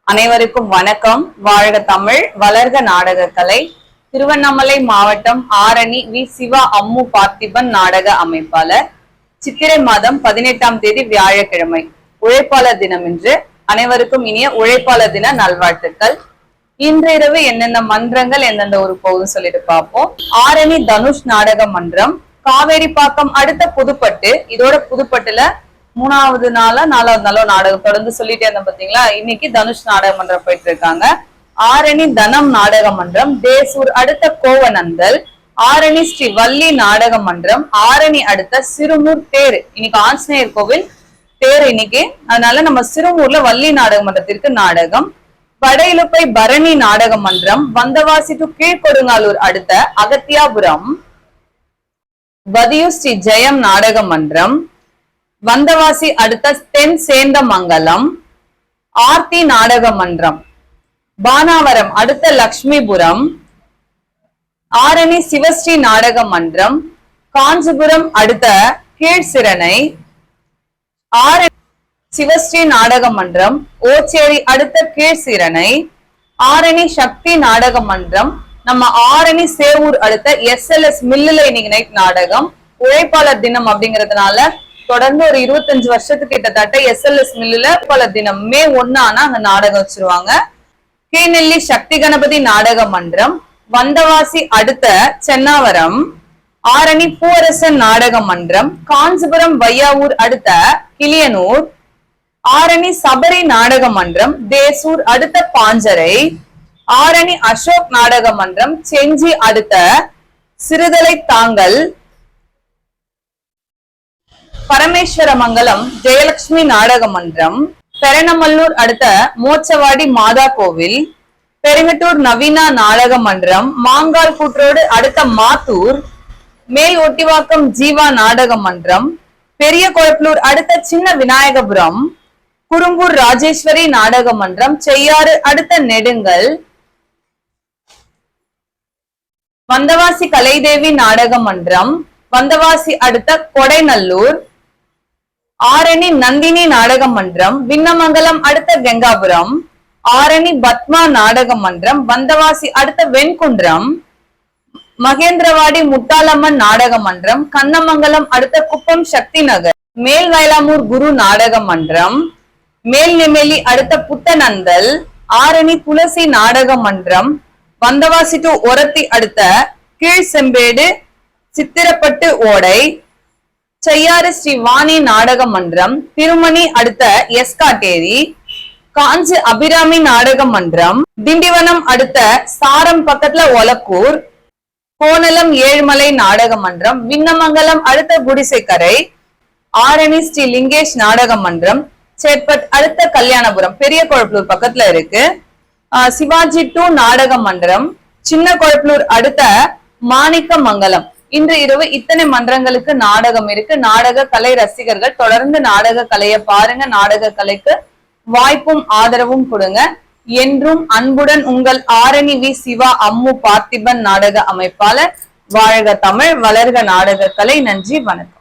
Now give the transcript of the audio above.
அனைவருக்கும் வணக்கம். வாழ்க தமிழ், வளர்க நாடகக்கலை. திருவண்ணாமலை மாவட்டம் ஆரணி வி. சிவா அம்மு பார்த்திபன் நாடக அமைப்பாளர். சித்திரை மாதம் 18ஆம் தேதி வியாழக்கிழமை உழைப்பாளர் தினம் என்று அனைவருக்கும் இனிய உழைப்பாளர் தின நல்வாழ்த்துக்கள். இன்று இரவு எந்தெந்த மன்றங்கள் எந்தெந்த ஒரு போகுது சொல்லிட்டு பார்ப்போம். ஆரணி தனுஷ் நாடக மன்றம், காவேரிப்பாக்கம் அடுத்த புதுப்பட்டு. இதோட புதுப்பட்டுல 3வது நாளா 4வது நாளோ நாடகம் தொடர்ந்து சொல்லிட்டே இருந்தோம் பாத்தீங்களா. இன்னைக்கு தனுஷ் நாடக மன்றம் போயிட்டு இருக்காங்க. ஆரணி தனம் நாடக மன்றம், தேசூர் அடுத்த கோவநந்தல். ஆரணி ஸ்ரீ வள்ளி நாடக மன்றம், ஆரணி அடுத்த சிறுமூர் தேர். இன்னைக்கு ஆஞ்சநேயர் கோவில் தேர் இன்னைக்கு, அதனால நம்ம சிறுமூர்ல வள்ளி நாடக மன்றத்திற்கு நாடகம். படையிலுப்பை பரணி நாடக மன்றம், வந்தவாசி டு கீழ்கொடுங்காலூர் அடுத்த அகத்தியாபுரம். வதியு ஸ்ரீ ஜெயம் நாடக மன்றம், வந்தவாசி அடுத்த தென் சேந்தமங்கலம். ஆர்த்தி நாடக மன்றம், பானாவரம் அடுத்த லட்சுமிபுரம். ஆரணி சிவஸ்ரீ நாடக மன்றம், காஞ்சிபுரம் அடுத்த கீழ்சிரணை. ஆரணி சிவஸ்ரீ நாடக மன்றம், ஓச்சேரி அடுத்த கீழ்சிரணை. ஆரணி சக்தி நாடக மன்றம், நம்ம ஆரணி சேவூர் அடுத்த SLS மில்லுல இன்னைக்கு நைட் நாடகம். உழைப்பாளர் தினம் அப்படிங்கறதுனால தொடர்ந்து ஒரு 25 வருஷத்துக்கு கிட்டத்தட்ட SLS மில்லுல பல தினம் மே 1 ஆனா அங்க நாடகம் வச்சிருவாங்க. கீழ்நெல்லி சக்தி கணபதி நாடக மன்றம், வந்தவாசி அடுத்த சென்னாவரம். ஆரணி பூவரசன் நாடக மன்றம், காஞ்சிபுரம் வையாவூர் அடுத்த கிளியனூர். ஆரணி சபரி நாடக மன்றம், தேசூர் அடுத்த பாஞ்சரை. ஆரணி அசோக் நாடக மன்றம், செஞ்சி அடுத்த சிறுதலை தாங்கல். பரமேஸ்வரமங்கலம் ஜெயலட்சுமி நாடக மன்றம், பெரணமல்லூர் அடுத்த மோச்சவாடி மாதா கோவில். பெருங்கட்டூர் நவீனா நாடக மன்றம், மாங்கால் கூற்றோடு அடுத்த மாத்தூர். மேல் ஒட்டிவாக்கம் ஜீவா நாடக மன்றம், பெரிய கொளப்பலூர் அடுத்த சின்ன விநாயகபுரம். குறும்பூர் ராஜேஸ்வரி நாடக மன்றம், செய்யாறு அடுத்த நெடுங்கல். வந்தவாசி கலைதேவி நாடக மன்றம், வந்தவாசி அடுத்த கொடைநல்லூர். ஆரணி நந்தினி நாடக மன்றம், விண்ணமங்கலம் அடுத்த கங்காபுரம். ஆரணி பத்மா நாடக மன்றம், வந்தவாசி அடுத்த வெண்குன்றம். மகேந்திரவாடி முட்டாளம்மன் நாடக மன்றம், கண்ணமங்கலம் அடுத்த குப்பம் சக்தி நகர். மேல் வயலாமூர் குரு நாடக மன்றம், மேல் நெமேலி அடுத்த புத்தநந்தல். ஆரணி துளசி நாடக மன்றம், வந்தவாசி டு ஒரத்தி அடுத்த கீழ் செம்பேடு சித்திரப்பட்டு ஓடை. செய்யாறு ஸ்ரீ வாணி நாடக மன்றம், திருமணி அடுத்த எஸ்காட்டேரி. காஞ்சி அபிராமி நாடக மன்றம், திண்டிவனம் அடுத்த சாரம் பக்கத்துல ஒலக்கூர். கோணலம் ஏழ்மலை நாடக மன்றம், விண்ணமங்கலம் அடுத்த குடிசைக்கரை. ஆரணி ஸ்ரீ லிங்கேஷ் நாடக மன்றம், சேட்பட் அடுத்த கல்யாணபுரம், பெரிய கொளப்பலூர் பக்கத்துல இருக்கு. சிவாஜி 2 நாடக மன்றம், சின்ன கொளப்பலூர் அடுத்த மாணிக்கமங்கலம். இன்று இரவு இத்தனை மன்றங்களுக்கு நாடகம் இருக்கு. நாடக கலை ரசிகர்கள் தொடர்ந்து நாடக கலையை பாருங்க. நாடக கலைக்கு வாய்ப்பும் ஆதரவும் கொடுங்க. என்றும் அன்புடன் உங்கள் ஆரணி வி. சிவா அம்மு பார்த்திபன் நாடக அமைப்பாளர். வாழ்க தமிழ், வளர்க நாடக கலை. நன்றி, வணக்கம்.